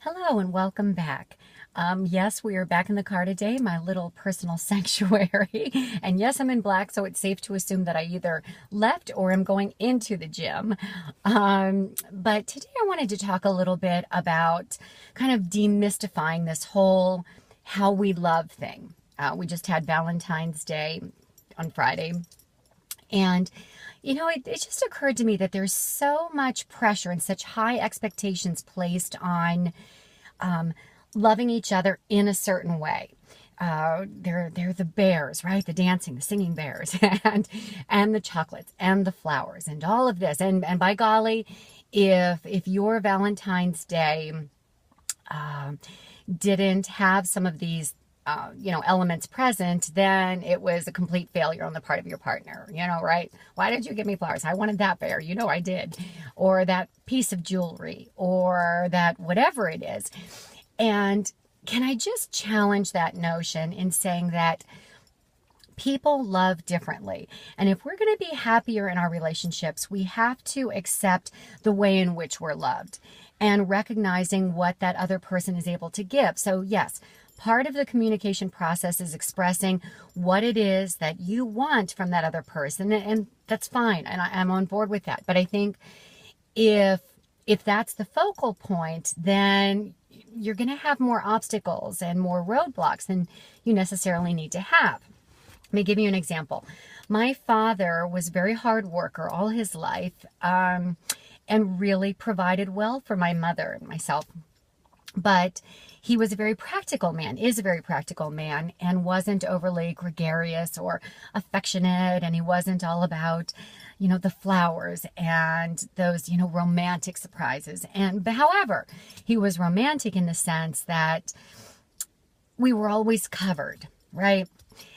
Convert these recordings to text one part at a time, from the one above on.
Hello and welcome back. Yes, we are back in the car today, my little personal sanctuary. And yes, I'm in black, so it's safe to assume that I either left or am going into the gym. But today I wanted to talk a little bit about kind of demystifying this whole how we love thing. We just had Valentine's Day on Friday. And it just occurred to me that there's so much pressure and such high expectations placed on loving each other in a certain way. They're the bears, right? The dancing, the singing bears, and the chocolates and the flowers and all of this. And by golly, if your Valentine's Day didn't have some of these elements present, then it was a complete failure on the part of your partner, right? Why did you give me flowers? I wanted that bear, I did. Or that piece of jewelry, or that whatever it is. And can I just challenge that notion in saying that people love differently. And if we're going to be happier in our relationships, we have to accept the way in which we're loved and recognizing what that other person is able to give. So yes, part of the communication process is expressing what it is that you want from that other person. And that's fine. And I'm on board with that. But I think if that's the focal point, then you're going to have more obstacles and more roadblocks than you necessarily need to have. Let me give you an example. My father was a very hard worker all his life, and really provided well for my mother and myself. But he was a very practical man, is a very practical man, and wasn't overly gregarious or affectionate, and he wasn't all about, the flowers and those, romantic surprises. But however, he was romantic in the sense that we were always covered, right?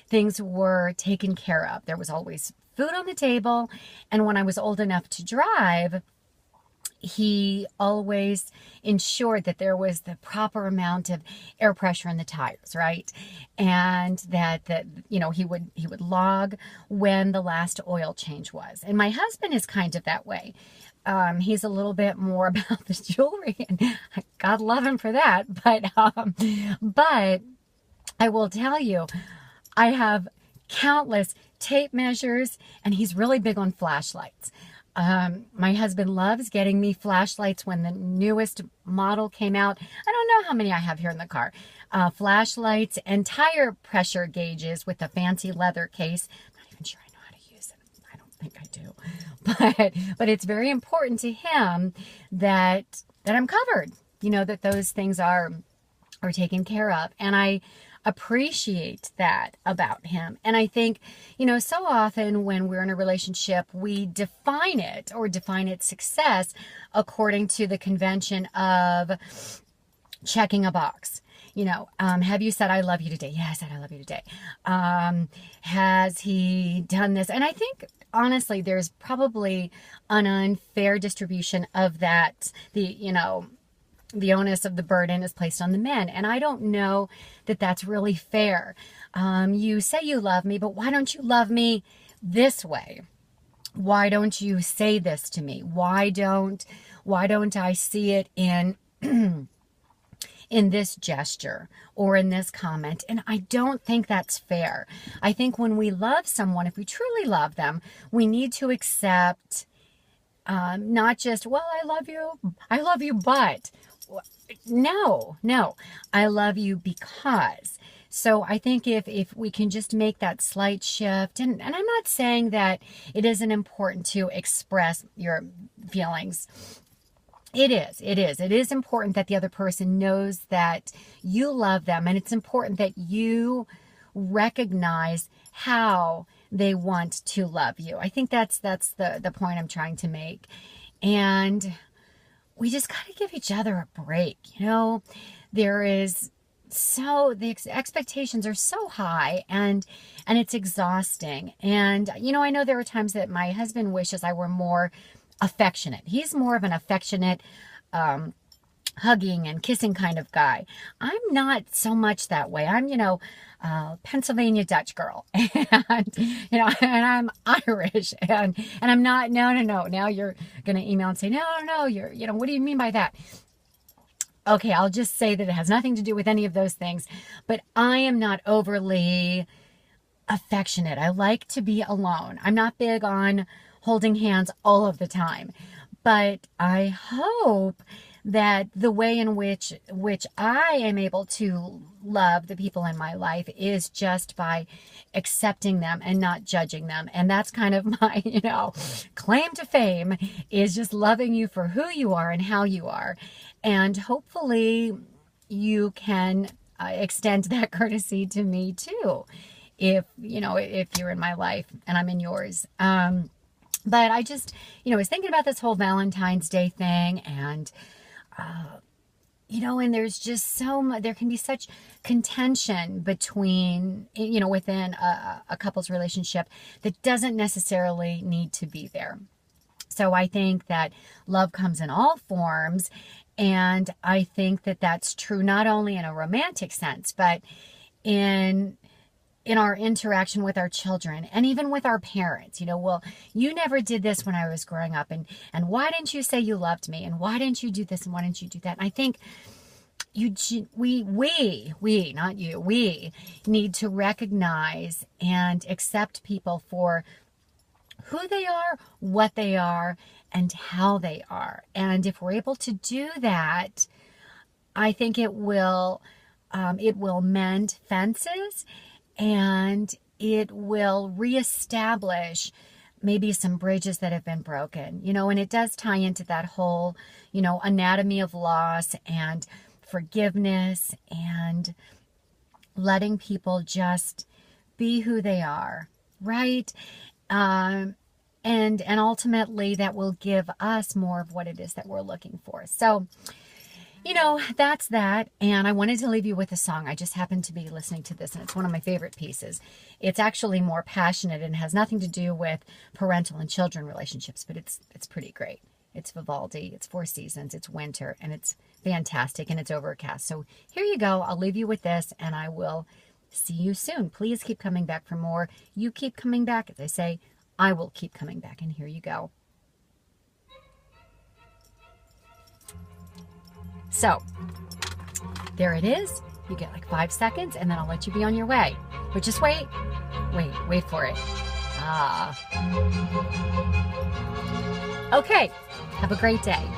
Things were taken care of. There was always food on the table. And when I was old enough to drive, he always ensured that there was the proper amount of air pressure in the tires, right? And that he would log when the last oil change was. And my husband is kind of that way. He's a little bit more about the jewelry, and God love him for that. But I will tell you, I have countless tape measures, and he's really big on flashlights. My husband loves getting me flashlights when the newest model came out. I don't know how many I have here in the car. Flashlights and tire pressure gauges with a fancy leather case. I'm not even sure I know how to use it. I don't think I do. But it's very important to him that I'm covered. That those things are taken care of. And I appreciate that about him. And I think, so often when we're in a relationship, we define its success according to the convention of checking a box. Have you said, I love you today? Yeah, I said, I love you today. Has he done this? And I think, honestly, there's probably an unfair distribution of that. The onus of the burden is placed on the men. And I don't know that that's really fair. You say you love me, but why don't you love me this way? Why don't you say this to me? Why don't I see it in in this gesture or in this comment? And I don't think that's fair. I think when we love someone, if we truly love them, we need to accept not just, well, I love you, but no, I love you because. So I think if we can just make that slight shift, and I'm not saying that it isn't important to express your feelings. It is important that the other person knows that you love them, and it's important that you recognize how they want to love you. I think that's the point I'm trying to make. And we just got to give each other a break. The expectations are so high, and it's exhausting. And, I know there are times that my husband wishes I were more affectionate. He's more of an affectionate, hugging and kissing kind of guy. I'm not so much that way. I'm, Pennsylvania Dutch girl, and and I'm Irish, and I'm not. No. Now you're gonna email and say no. You're, what do you mean by that? okay, I'll just say that it has nothing to do with any of those things, but I am not overly affectionate. I like to be alone. I'm not big on holding hands all of the time, but I hope that the way in which I am able to love the people in my life is just by accepting them and not judging them. And that's kind of my, claim to fame, is just loving you for who you are and how you are. And hopefully you can extend that courtesy to me too, if you're in my life and I'm in yours. But I just, was thinking about this whole Valentine's Day thing, and and there's just so much, there can be such contention between, within a couple's relationship that doesn't necessarily need to be there. So I think that love comes in all forms, and I think that that's true not only in a romantic sense, but in our interaction with our children and even with our parents. Well, you never did this when I was growing up, and why didn't you say you loved me, and why didn't you do this, and why didn't you do that? And I think we need to recognize and accept people for who they are, what they are, and how they are. And if we're able to do that, I think it will mend fences, and it will reestablish maybe some bridges that have been broken, and it does tie into that whole, anatomy of loss and forgiveness and letting people just be who they are, right? And ultimately that will give us more of what it is that we're looking for. So, that's that. And I wanted to leave you with a song. I just happened to be listening to this, and it's one of my favorite pieces. It's actually more passionate and has nothing to do with parental and children relationships, but it's pretty great. It's Vivaldi, it's Four Seasons, it's winter, and it's fantastic, and it's overcast. So here you go. I'll leave you with this, and I will see you soon. Please keep coming back for more. You keep coming back. As I say, I will keep coming back, and here you go. So, there it is. You get like 5 seconds, and then I'll let you be on your way. But just wait for it. Okay, have a great day.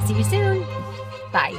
See you soon. Bye.